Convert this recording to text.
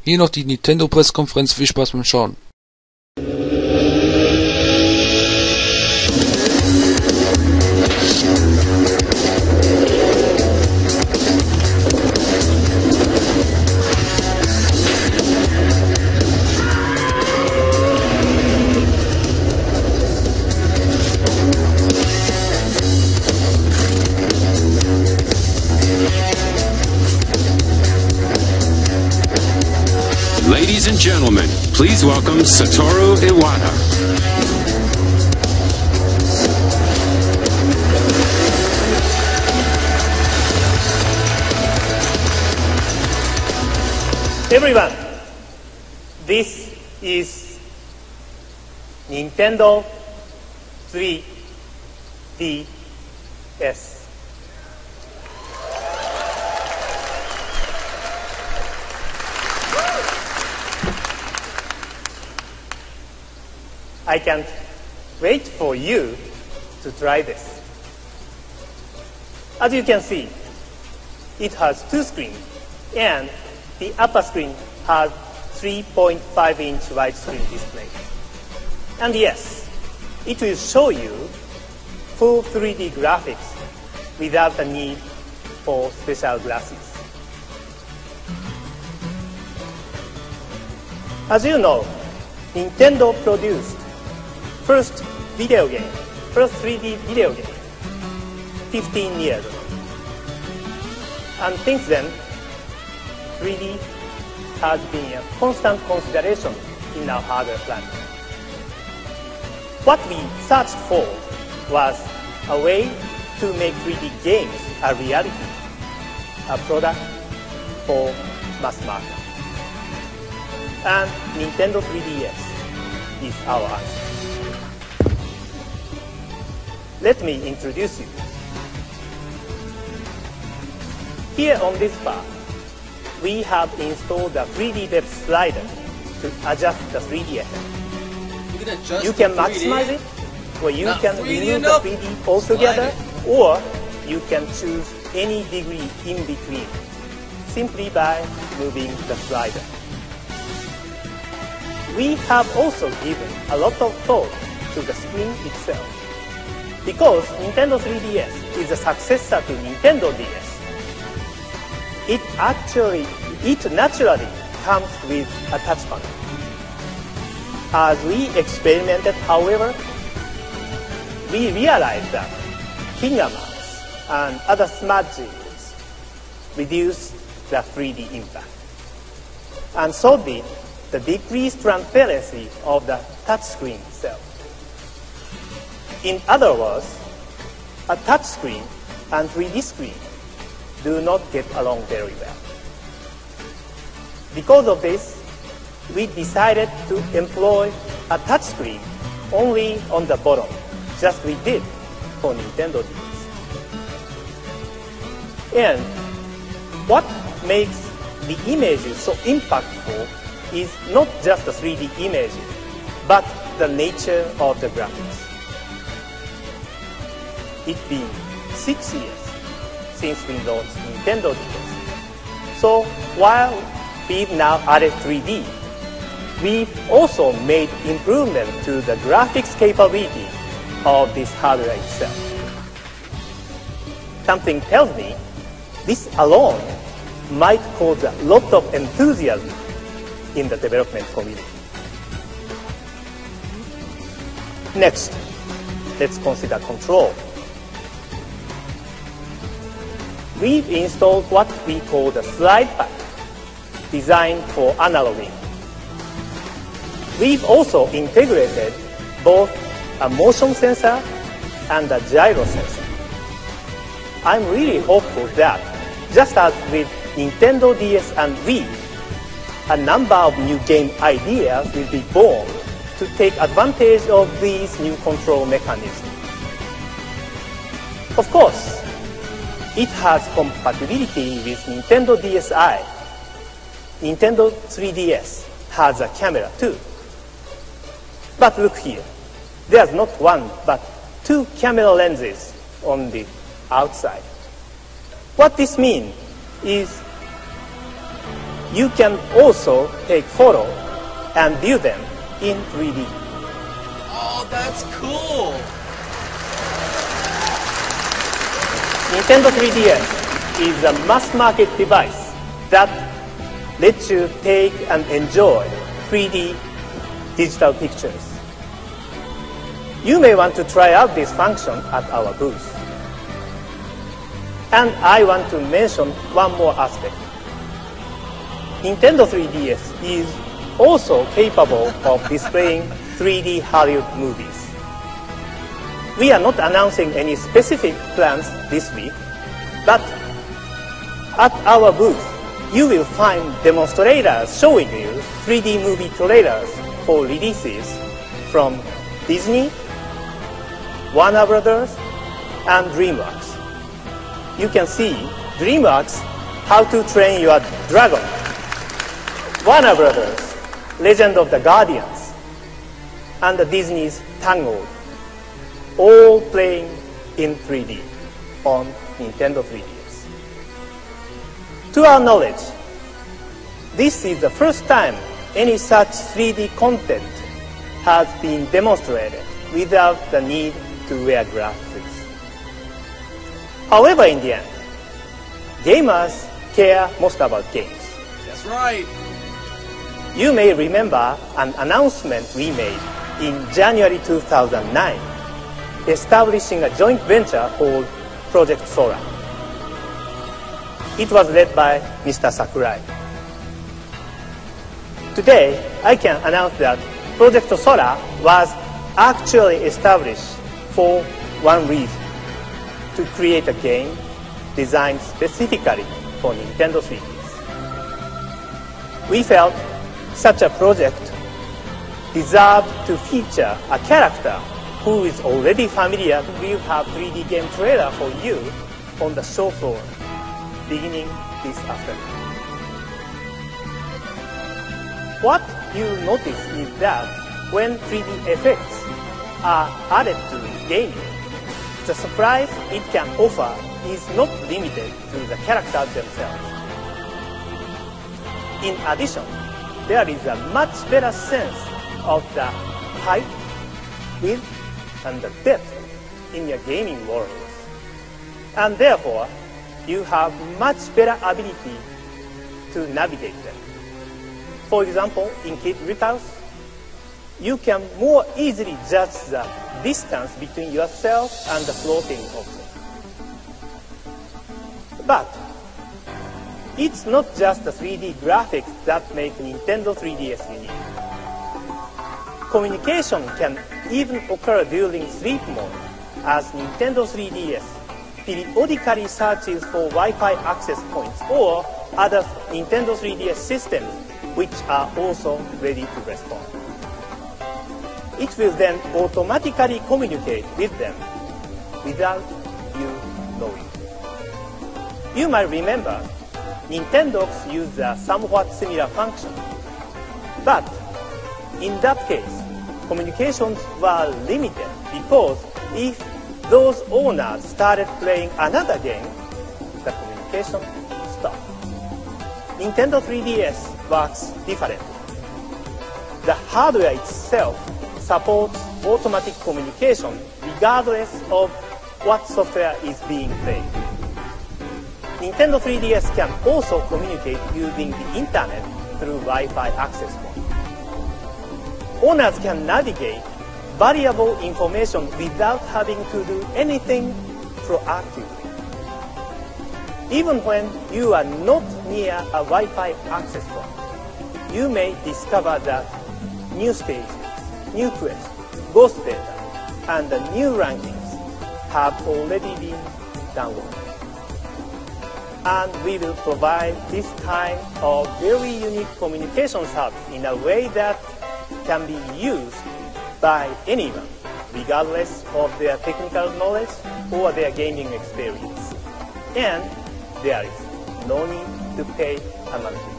Hier noch die Nintendo-Pressekonferenz. Viel Spaß beim Schauen. Ladies and gentlemen, please welcome Satoru Iwata. Everyone, this is Nintendo 3DS. I can't wait for you to try this. As you can see, it has two screens, and the upper screen has 3.5-inch widescreen display. And yes, it will show you full 3D graphics without the need for special glasses. As you know, Nintendo produced first 3D video game, 15 years ago. And since then, 3D has been a constant consideration in our hardware planning. What we searched for was a way to make 3D games a reality, a product for mass market. And Nintendo 3DS is our answer. Let me introduce you. Here on this part, we have installed the 3D depth slider to adjust the 3D effect. You can maximize it, or you can remove the 3D altogether, or you can choose any degree in between, simply by moving the slider. We have also given a lot of thought to the screen itself. Because Nintendo 3DS is a successor to Nintendo DS, it naturally comes with a touch panel. As we experimented, however, we realized that finger marks and other smudges reduce the 3D impact. And so did the decreased transparency of the touchscreen itself. In other words, a touch screen and 3D screen do not get along very well. Because of this, we decided to employ a touch screen only on the bottom, just we did for Nintendo DS. And what makes the images so impactful is not just the 3D images, but the nature of the graphics. It's been 6 years since we launched Nintendo DS. So while we've now added 3D, we've also made improvement to the graphics capability of this hardware itself. Something tells me this alone might cause a lot of enthusiasm in the development community. Next, let's consider control. We've installed what we call the slide pack, designed for analogging. We've also integrated both a motion sensor and a gyro sensor. I'm really hopeful that, just as with Nintendo DS and Wii, a number of new game ideas will be born to take advantage of these new control mechanisms. Of course, it has compatibility with Nintendo DSi. Nintendo 3DS has a camera too. But look here, there's not one but two camera lenses on the outside. What this means is you can also take photo and view them in 3D. Oh, that's cool! Nintendo 3DS is a mass-market device that lets you take and enjoy 3D digital pictures. You may want to try out this function at our booth. And I want to mention one more aspect. Nintendo 3DS is also capable of displaying 3D Hollywood movies. We are not announcing any specific plans this week, but at our booth, you will find demonstrators showing you 3D movie trailers for releases from Disney, Warner Brothers, and DreamWorks. You can see DreamWorks, How to Train Your Dragon, Warner Brothers, Legend of the Guardians, and Disney's Tangled, all playing in 3D on Nintendo 3DS. To our knowledge, this is the first time any such 3D content has been demonstrated without the need to wear glasses. However, in the end, gamers care most about games. That's right! You may remember an announcement we made in January 2009, establishing a joint venture called Project Sora. It was led by Mr. Sakurai. Today, I can announce that Project Sora was actually established for one reason: to create a game designed specifically for Nintendo 3DS. We felt such a project deserved to feature a character who is already familiar. We'll have 3D game trailer for you on the show floor beginning this afternoon. What you notice is that when 3D effects are added to gaming, the surprise it can offer is not limited to the characters themselves. In addition, there is a much better sense of the height, width, and the depth in your gaming worlds. And therefore, you have much better ability to navigate them. For example, in Kid Icarus, you can more easily judge the distance between yourself and the floating object. But it's not just the 3D graphics that make Nintendo 3DS unique. Communication can even occur during sleep mode, as Nintendo 3DS periodically searches for Wi-Fi access points or other Nintendo 3DS systems which are also ready to respond. It will then automatically communicate with them without you knowing. You might remember Nintendox used a somewhat similar function. But in that case, communications were limited because if those owners started playing another game, the communication stopped. Nintendo 3DS works differently. The hardware itself supports automatic communication regardless of what software is being played. Nintendo 3DS can also communicate using the internet through Wi-Fi access point. Owners can navigate valuable information without having to do anything proactively. Even when you are not near a Wi-Fi access point, you may discover that new stages, new quests, ghost data, and the new rankings have already been downloaded. And we will provide this kind of very unique communication service in a way that can be used by anyone, regardless of their technical knowledge or their gaming experience. And there is no need to pay a monthly fee.